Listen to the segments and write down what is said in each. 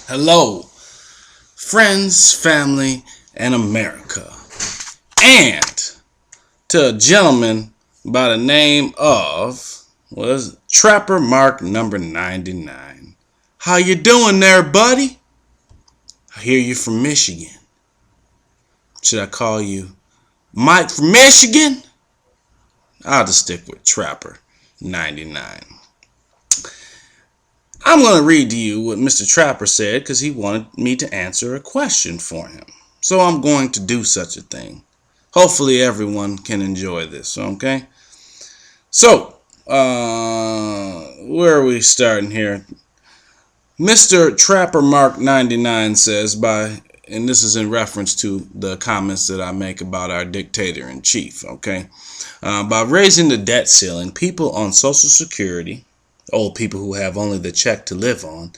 Hello, friends, family, and America. And to a gentleman by the name of Trappermark99. How you doing there, buddy? I hear you from Michigan. Should I call you Mike from Michigan? I'll just stick with Trapper99. I'm going to read to you what Mr. Trapper said because he wanted me to answer a question for him. So I'm going to do such a thing. Hopefully everyone can enjoy this, okay? So, where are we starting here? Mr. Trappermark99 says, and this is in reference to the comments that I make about our dictator-in-chief, okay? By raising the debt ceiling, people on Social Security, old people who have only the check to live on,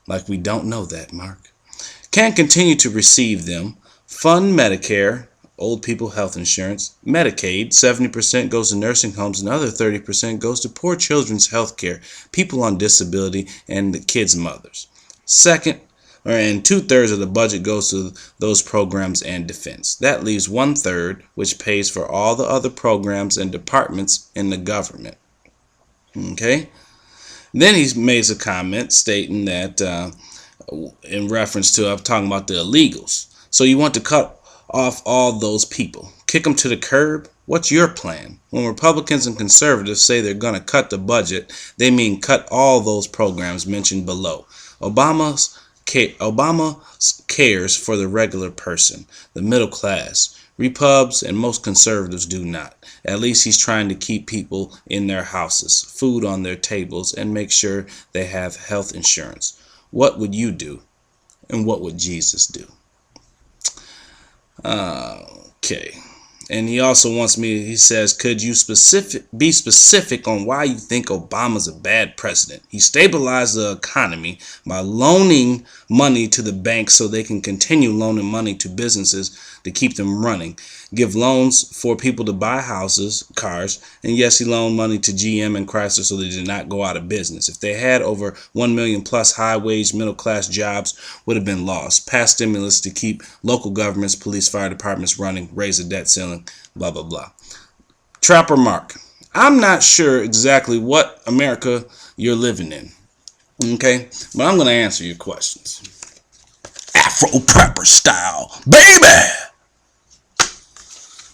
like we don't know that, Mark, can continue to receive them. Fund Medicare, old people health insurance, Medicaid, 70% goes to nursing homes, another 30% goes to poor children's health care, people on disability, and the kids' mothers. And 2/3 of the budget goes to those programs and defense. That leaves 1/3, which pays for all the other programs and departments in the government. Okay? Then he makes a comment stating that, in reference to, I'm talking about the illegals. So you want to cut off all those people, kick them to the curb? What's your plan? When Republicans and conservatives say they're going to cut the budget, they mean cut all those programs mentioned below. Obama cares for the regular person, the middle class. Repubs and most conservatives do not. At least he's trying to keep people in their houses, food on their tables, and make sure they have health insurance. What would you do? And what would Jesus do? Okay. And he also wants me, he says, could you be specific on why you think Obama's a bad president? He stabilized the economy by loaning money to the banks so they can continue loaning money to businesses to keep them running. Give loans for people to buy houses, cars, and yes, he loaned money to GM and Chrysler so they did not go out of business. If they had over 1 million plus high-wage middle-class jobs would have been lost. Past stimulus to keep local governments, police, fire departments running, raise the debt ceiling, blah, blah, blah. Trapper Mark, I'm not sure exactly what America you're living in, okay? But I'm going to answer your questions. Afro Prepper style, baby!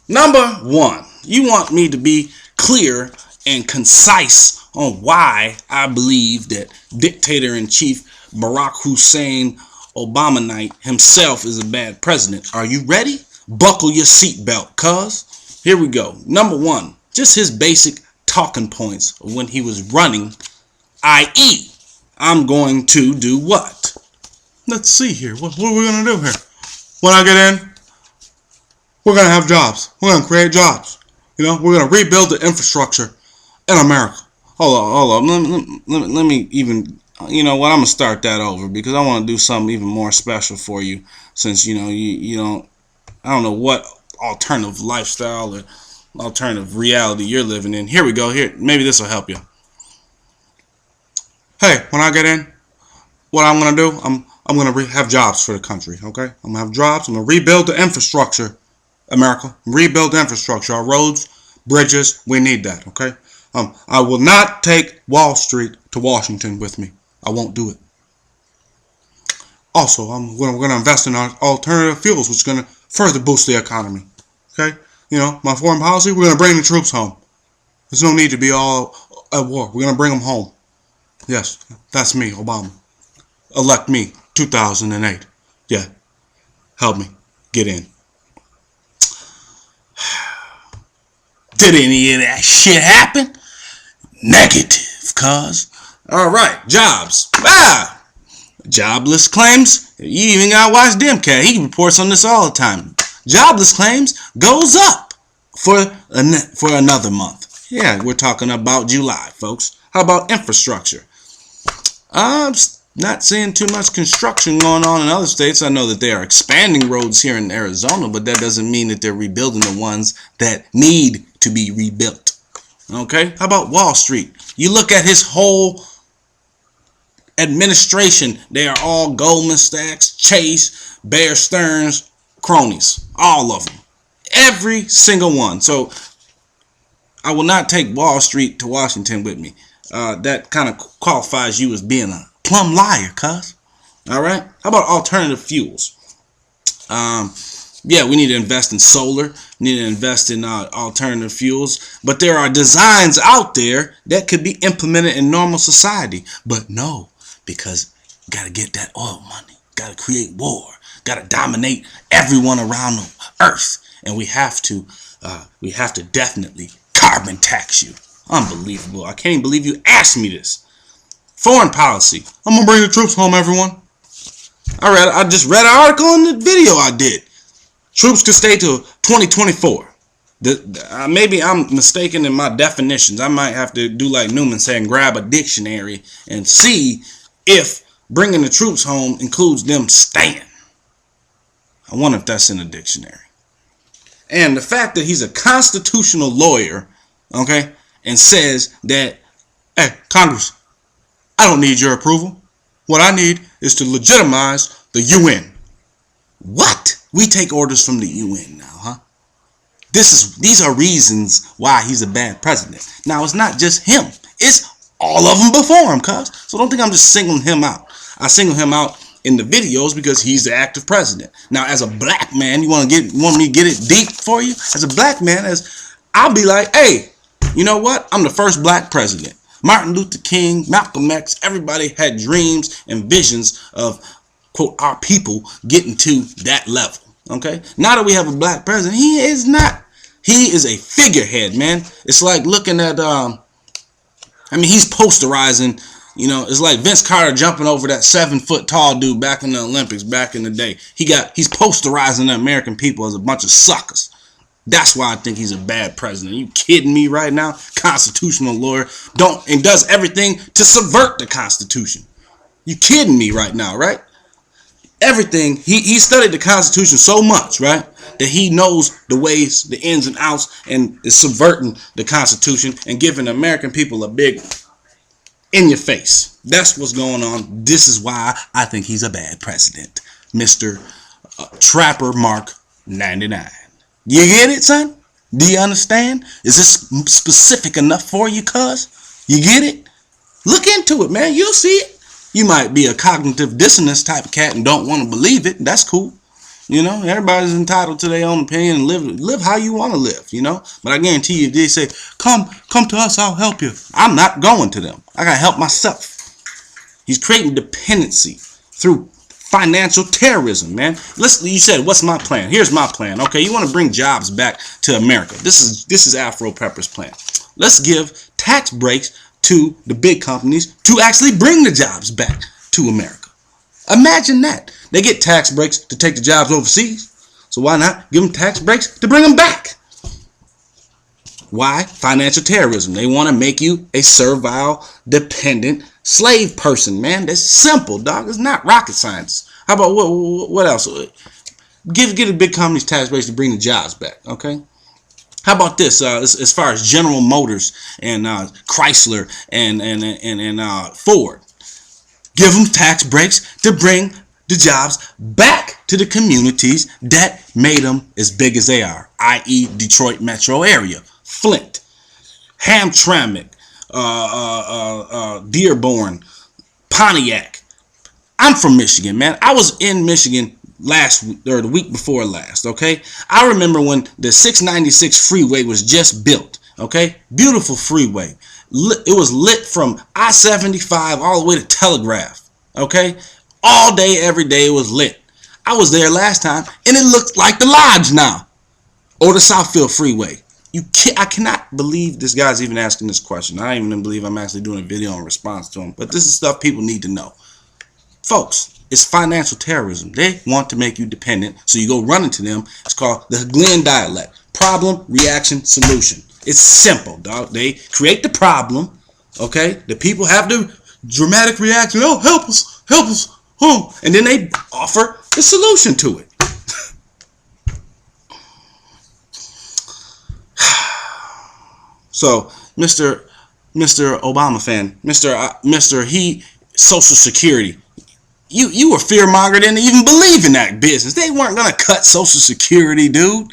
Number one, you want me to be clear and concise on why I believe that dictator-in-chief Barack Hussein Obama himself is a bad president. Are you ready? Buckle your seatbelt, cuz. Here we go. Number one, just his basic talking points when he was running, i.e., I'm going to do what? Let's see here. What are we going to do here? When I get in, we're going to have jobs. We're going to create jobs. We're going to rebuild the infrastructure in America. Hold on. Let me even, I'm going to start that over because I want to do something even more special for you since, you don't, I don't know what alternative lifestyle or alternative reality you're living in. Here we go. Here, maybe this will help you. Hey, when I get in, what I'm going to do, I'm going to have jobs for the country, okay? I'm going to have jobs. I'm going to rebuild the infrastructure, America. Rebuild the infrastructure. Our roads, bridges, we need that, okay? I will not take Wall Street to Washington with me. I won't do it. Also, we're going to invest in our alternative fuels, which is going to further boost the economy, okay? My foreign policy, we're going to bring the troops home. There's no need to be all at war. We're going to bring them home. Yes, that's me, Obama. Elect me, 2008. Yeah, help me get in. Did any of that shit happen? Negative, cuz. All right, jobs. Jobless claims. You even got to watch Demcat. He reports on this all the time. Jobless claims goes up for another month. Yeah, we're talking about July, folks. How about infrastructure? I'm not seeing too much construction going on in other states. I know that they are expanding roads here in Arizona, but that doesn't mean that they're rebuilding the ones that need to be rebuilt. Okay? How about Wall Street? You look at his whole administration, they are all Goldman Sachs, Chase, Bear Stearns cronies. All of them. Every single one. So I will not take Wall Street to Washington with me. That kind of qualifies you as being a plumb liar, cuz. All right? How about alternative fuels? Yeah, we need to invest in solar. We need to invest in alternative fuels. But there are designs out there that could be implemented in normal society. But no, because you got to get that oil money. Got to create war. Got to dominate everyone around the earth. And we have to definitely carbon tax you. Unbelievable. I can't even believe you asked me this. Foreign policy. I'm going to bring the troops home, everyone. I just read an article in the video I did. Troops could stay till 2024. Maybe I'm mistaken in my definitions. I might have to do like Newman saying, grab a dictionary and see if bringing the troops home includes them staying. I wonder if that's in the dictionary. And the fact that he's a constitutional lawyer, okay, and says that, hey, Congress, I don't need your approval. What I need is to legitimize the UN. What? We take orders from the UN now, huh? These are reasons why he's a bad president. Now, it's not just him. It's all of them before him, cuz. So don't think I'm just singling him out. I single him out in the videos because he's the active president. Now, as a black man, you want me to get it deep for you? As a black man, I'll be like, hey, you know what? I'm the first black president. Martin Luther King, Malcolm X, everybody had dreams and visions of, quote, our people getting to that level. Okay? Now that we have a black president, he is not. He is a figurehead, man. It's like looking at, he's posterizing, it's like Vince Carter jumping over that 7-foot tall dude back in the Olympics back in the day. He's posterizing the American people as a bunch of suckers. That's why I think he's a bad president. Are you kidding me right now? Constitutional lawyer does everything to subvert the Constitution. You kidding me right now, right? Everything. He studied the Constitution so much, right, that he knows the ways, the ins and outs, and is subverting the Constitution and giving the American people a big in your face. That's what's going on. This is why I think he's a bad president, Mr. Trappermark99. You get it, son? Do you understand? Is this specific enough for you, cuz? You get it? Look into it, man. You'll see it. You might be a cognitive dissonance type of cat and don't want to believe it. That's cool. Everybody's entitled to their own opinion and live how you want to live, But I guarantee you, if they say, come to us, I'll help you. I'm not going to them. I got to help myself. He's creating dependency through financial terrorism, man. Listen, you said, what's my plan? Here's my plan. Okay, you want to bring jobs back to America. This is Afro Pepper's plan. Let's give tax breaks to the big companies to actually bring the jobs back to America. Imagine that. They get tax breaks to take the jobs overseas. So why not give them tax breaks to bring them back? Why? Financial terrorism. They want to make you a servile, dependent slave person, man. That's simple, dog. It's not rocket science. How about what else? Give the big companies tax breaks to bring the jobs back, okay? How about this? As far as General Motors and Chrysler and Ford, give them tax breaks to bring the jobs back to the communities that made them as big as they are, i.e. Detroit metro area, Flint, Hamtramck, Dearborn, Pontiac. I'm from Michigan, man. I was in Michigan the week before last, okay? I remember when the 696 freeway was just built, okay? Beautiful freeway. It was lit from I-75 all the way to Telegraph, okay? All day, every day it was lit. I was there last time, and it looked like the Lodge now, or the Southfield Freeway. I cannot believe this guy's even asking this question. I don't even believe I'm actually doing a video in response to him, but this is stuff people need to know. Folks, it's financial terrorism. They want to make you dependent, so you go running to them. It's called the Glenn dialect. Problem, reaction, solution. It's simple, dog. They create the problem, okay? The people have the dramatic reaction. Oh, help us. Oh, and then they offer the solution to it. So, Mr. Obama fan, Mr. Social Security. You were fear-mongered into even believe in that business. They weren't going to cut Social Security, dude.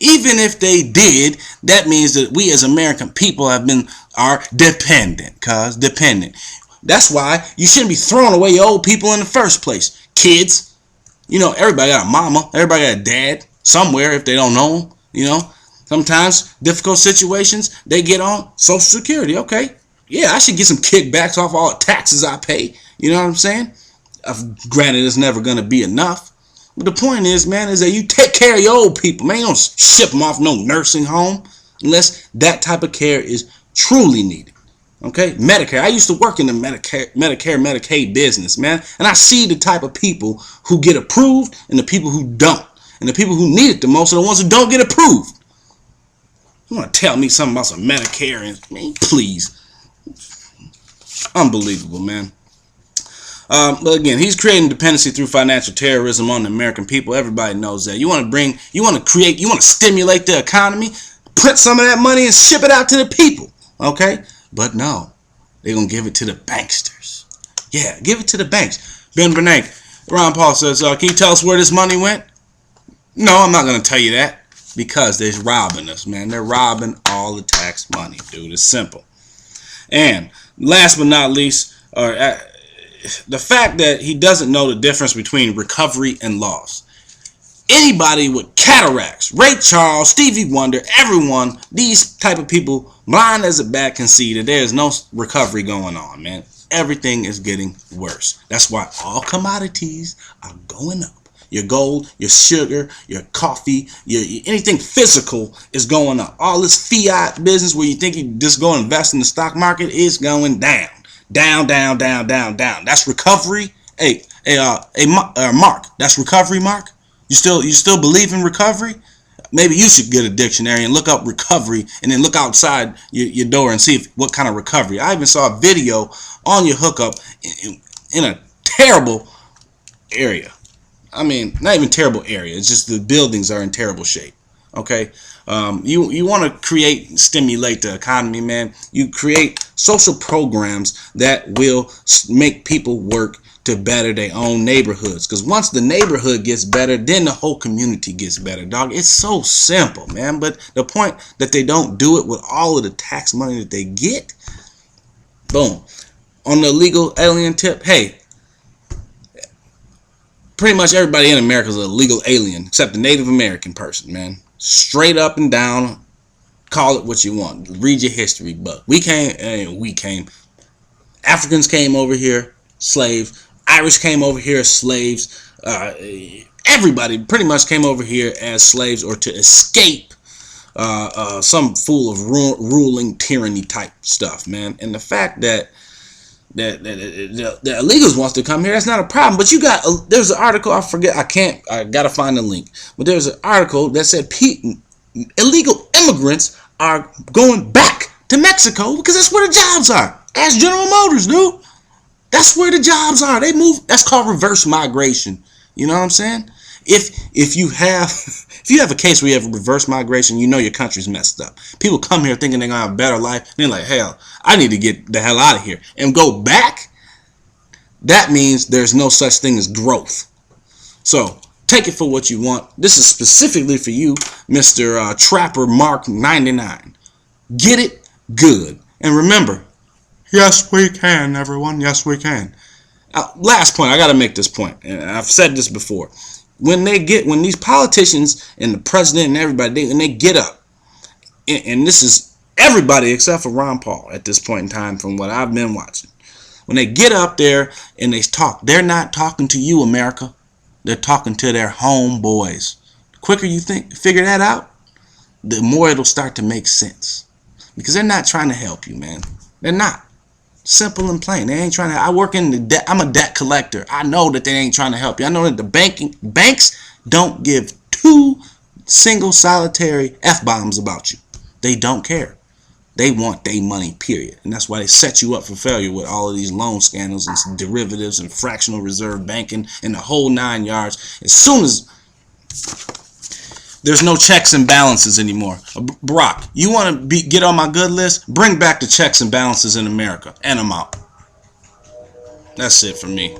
Even if they did, that means that we as American people are dependent, dependent. That's why you shouldn't be throwing away your old people in the first place. Kids, everybody got a mama, everybody got a dad somewhere if they don't know them. Sometimes difficult situations, they get on Social Security. Okay, yeah, I should get some kickbacks off all the taxes I pay. You know what I'm saying? Granted, it's never going to be enough. But the point is, man, is that you take care of your old people, man. You don't ship them off no nursing home unless that type of care is truly needed. Okay? Medicare. I used to work in the Medicare, Medicaid business, man. And I see the type of people who get approved and the people who don't. And the people who need it the most are the ones who don't get approved. You want to tell me something about some Medicare? Man, please. Unbelievable, man. But again, he's creating dependency through financial terrorism on the American people. Everybody knows that. You want to stimulate the economy, print some of that money and ship it out to the people. Okay? But no, they're going to give it to the banksters. Yeah, give it to the banks. Ben Bernanke, Ron Paul says, can you tell us where this money went? No, I'm not going to tell you that because they're robbing us, man. They're robbing all the tax money, dude. It's simple. And last but not least, the fact that he doesn't know the difference between recovery and loss. Anybody with cataracts, Ray Charles, Stevie Wonder, everyone, these type of people, blind as a bat, can see that there is no recovery going on, man. Everything is getting worse. That's why all commodities are going up. Your gold, your sugar, your coffee, anything physical is going up. All this fiat business where you think you just go invest in the stock market is going down. Down. That's recovery. Hey, Mark. That's recovery, Mark. You still believe in recovery? Maybe you should get a dictionary and look up recovery, and then look outside your door and see what kind of recovery. I even saw a video on your hookup in a terrible area. I mean, not even terrible area. It's just the buildings are in terrible shape. Okay, you want to create and stimulate the economy, man. You create social programs that will make people work to better their own neighborhoods. Because once the neighborhood gets better, then the whole community gets better, dog. It's so simple, man. But the point that they don't do it with all of the tax money that they get, boom. On the illegal alien tip, hey, pretty much everybody in America is a legal alien except the Native American person, man. Straight up and down, call it what you want. Read your history book. Africans came over here, slaves. Irish came over here as slaves. Everybody pretty much came over here as slaves or to escape some fool of ruling tyranny type stuff, man. And the fact that the illegals wants to come here, that's not a problem. But there's an article, I gotta find the link. But there's an article that said illegal immigrants are going back to Mexico because that's where the jobs are. Ask General Motors, dude. That's where the jobs are. They move. That's called reverse migration. You know what I'm saying? If you have a case where you have reverse migration, you know your country's messed up. People come here thinking they're gonna have a better life, and they're like, hell, I need to get the hell out of here and go back. That means there's no such thing as growth. So take it for what you want. This is specifically for you, Mr. Trappermark99. Get it good. And remember, yes, we can, everyone. Yes, we can. Last point. I got to make this point, and I've said this before. When these politicians and the president and everybody, when they get up, and this is everybody except for Ron Paul at this point in time from what I've been watching. When they get up there and they talk, they're not talking to you, America. They're talking to their homeboys. The quicker you figure that out, the more it'll start to make sense. Because they're not trying to help you, man. They're not. Simple and plain. They ain't trying to. I work in the debt. I'm a debt collector. I know that they ain't trying to help you. I know that the banks don't give two single solitary F-bombs about you. They don't care. They want their money, period. And that's why they set you up for failure with all of these loan scandals and derivatives and fractional reserve banking and the whole 9 yards. As soon as there's no checks and balances anymore. Barack, you want to get on my good list? Bring back the checks and balances in America. And I'm out. That's it for me.